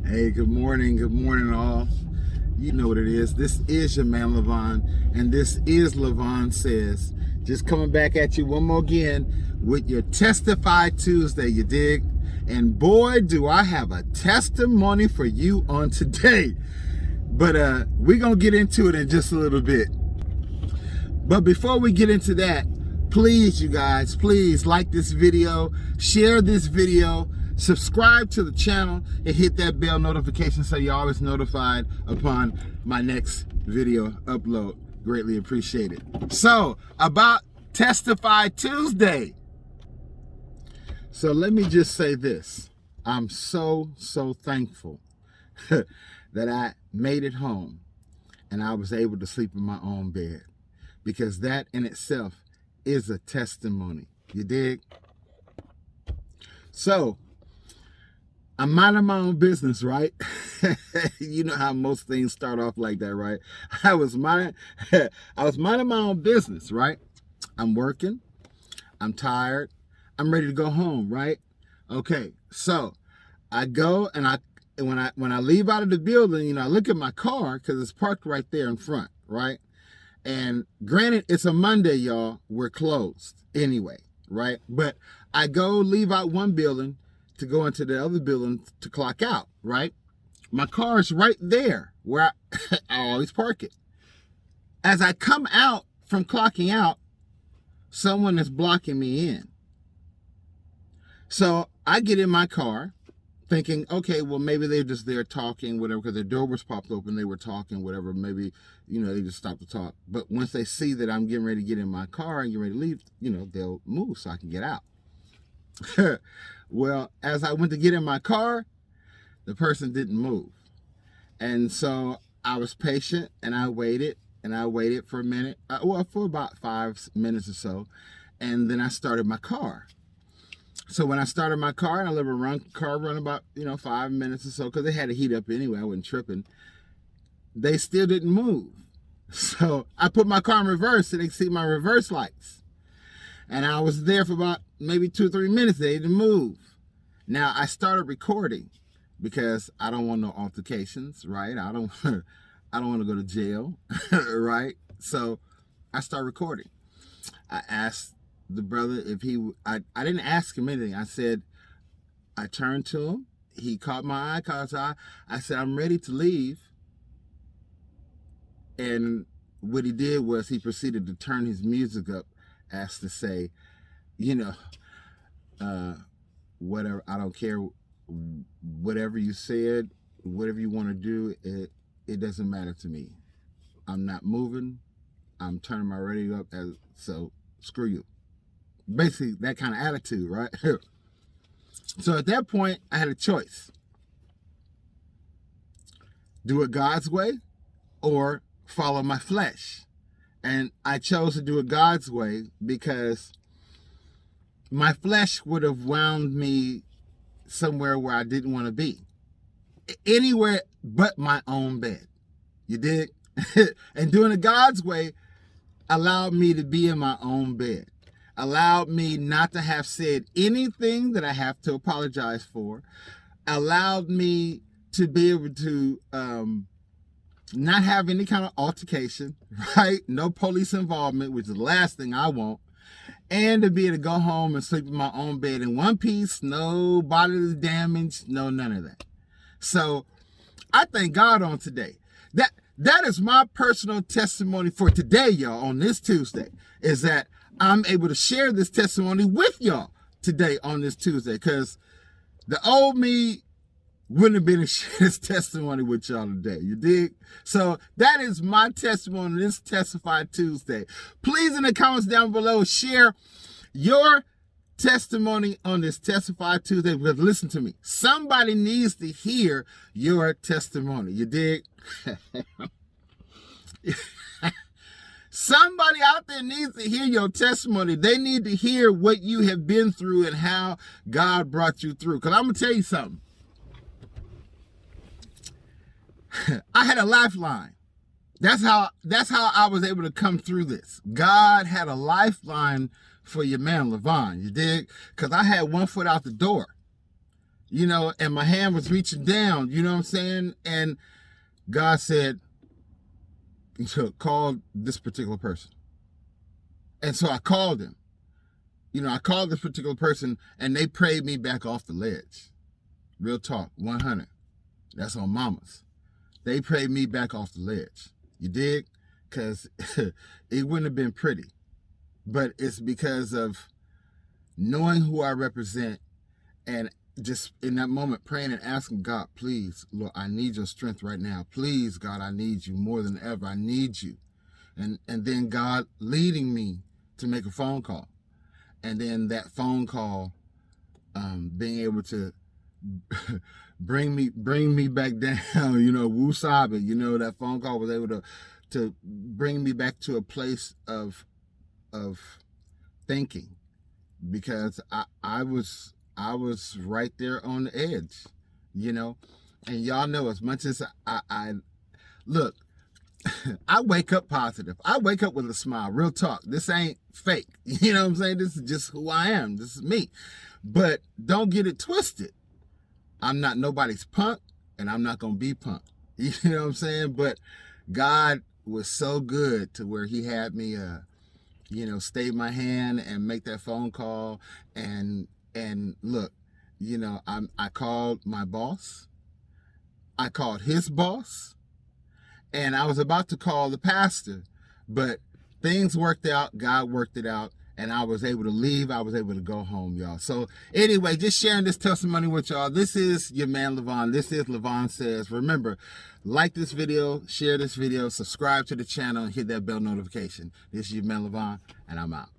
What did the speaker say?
Hey, good morning all. You know what it is. This is your man Levon, and this is Levon Says. Just coming back at you one more again with your Testify Tuesday, you dig? And boy, do I have a testimony for you on today. But we're going to get into it in just a little bit. But before we get into that, please, you guys, please like this video, share this video, subscribe to the channel, and hit that bell notification so you're always notified upon my next video upload. Greatly appreciate it. So, about Testify Tuesday. So let me just say this. I'm so thankful that I made it home and I was able to sleep in my own bed, because that in itself is a testimony. You dig? So, I'm minding my own business, right? You know how most things start off like that, right? I was minding my own business, right? I'm working. I'm tired. I'm ready to go home, right? Okay, so I go and when I leave out of the building, I look at my car because it's parked right there in front, right? And granted, it's a Monday, y'all. We're closed anyway, right? But I leave out one building to go into the other building to clock out, right? My car is right there where I always park it. As I come out from clocking out, someone is blocking me in. So I get in my car thinking, okay, well, maybe they're just there talking, whatever, because their door was popped open, they were talking, whatever, maybe, they just stopped to talk. But once they see that I'm getting ready to get in my car and get ready to leave, they'll move so I can get out. Well, as I went to get in my car, the person didn't move. And so I was patient and I waited for a minute, for about 5 minutes or so. And then I started my car. So when I started my car, and I let the car run about, 5 minutes or so, because they had to heat up anyway, I wasn't tripping. They still didn't move. So I put my car in reverse so they could see my reverse lights. And I was there for about maybe 2 or 3 minutes. They didn't move. Now I started recording because I don't want no altercations, right? I don't want to go to jail, right? So I started recording. I asked the brother if I didn't ask him anything. I turned to him. He caught my eye, I said, I'm ready to leave. And what he did was he proceeded to turn his music up as to say, whatever, I don't care, whatever you said, whatever you want to do, it doesn't matter to me. I'm not moving. I'm turning my radio up, so screw you. Basically, that kind of attitude, right? So at that point, I had a choice. Do it God's way or follow my flesh. And I chose to do it God's way because my flesh would have wound me somewhere where I didn't want to be. Anywhere but my own bed. You dig? And doing it God's way allowed me to be in my own bed. Allowed me not to have said anything that I have to apologize for. Allowed me to be able to not have any kind of altercation, right? No police involvement, which is the last thing I want. And to be able to go home and sleep in my own bed in one piece, no bodily damage, no none of that. So I thank God on today. That is my personal testimony for today, y'all, on this Tuesday, is that I'm able to share this testimony with y'all today on this Tuesday, because the old me wouldn't have been able to share this testimony with y'all today. You dig? So that is my testimony this Testify Tuesday. Please, in the comments down below, share your testimony on this Testify Tuesday, because listen to me, somebody needs to hear your testimony. You dig? Somebody out there needs to hear your testimony. They need to hear what you have been through and how God brought you through. Because I'm going to tell you something. I had a lifeline. That's how I was able to come through this. God had a lifeline for your man, Levon. You dig? Because I had one foot out the door. you know, and my hand was reaching down, you know what I'm saying? And God said, call this particular person. And so I called him. You know, I called this particular person and they prayed me back off the ledge. Real talk, 100. That's on mamas. They prayed me back off the ledge. You dig? Because it wouldn't have been pretty. But it's because of knowing who I represent and just in that moment praying and asking God, please, Lord, I need your strength right now. Please, God, I need you more than ever. I need you. And then God leading me to make a phone call. And then that phone call, being able to bring me back down, you know, woo-sabi, you know, that phone call was able to bring me back to a place of thinking, because I was right there on the edge, you know. And y'all know, as much as I look, I wake up positive. I wake up with a smile. Real talk. This ain't fake. You know what I'm saying? This is just who I am. This is me. But don't get it twisted. I'm not nobody's punk, and I'm not going to be punk. You know what I'm saying? But God was so good to where he had me, you know, stay my hand and make that phone call. And look, you know, I called my boss. I called his boss. And I was about to call the pastor, but things worked out. God worked it out. And I was able to leave. I was able to go home, y'all. So anyway, just sharing this testimony with y'all. This is your man, Levon. This is Levon Says. Remember, like this video, share this video, subscribe to the channel, and hit that bell notification. This is your man, Levon, and I'm out.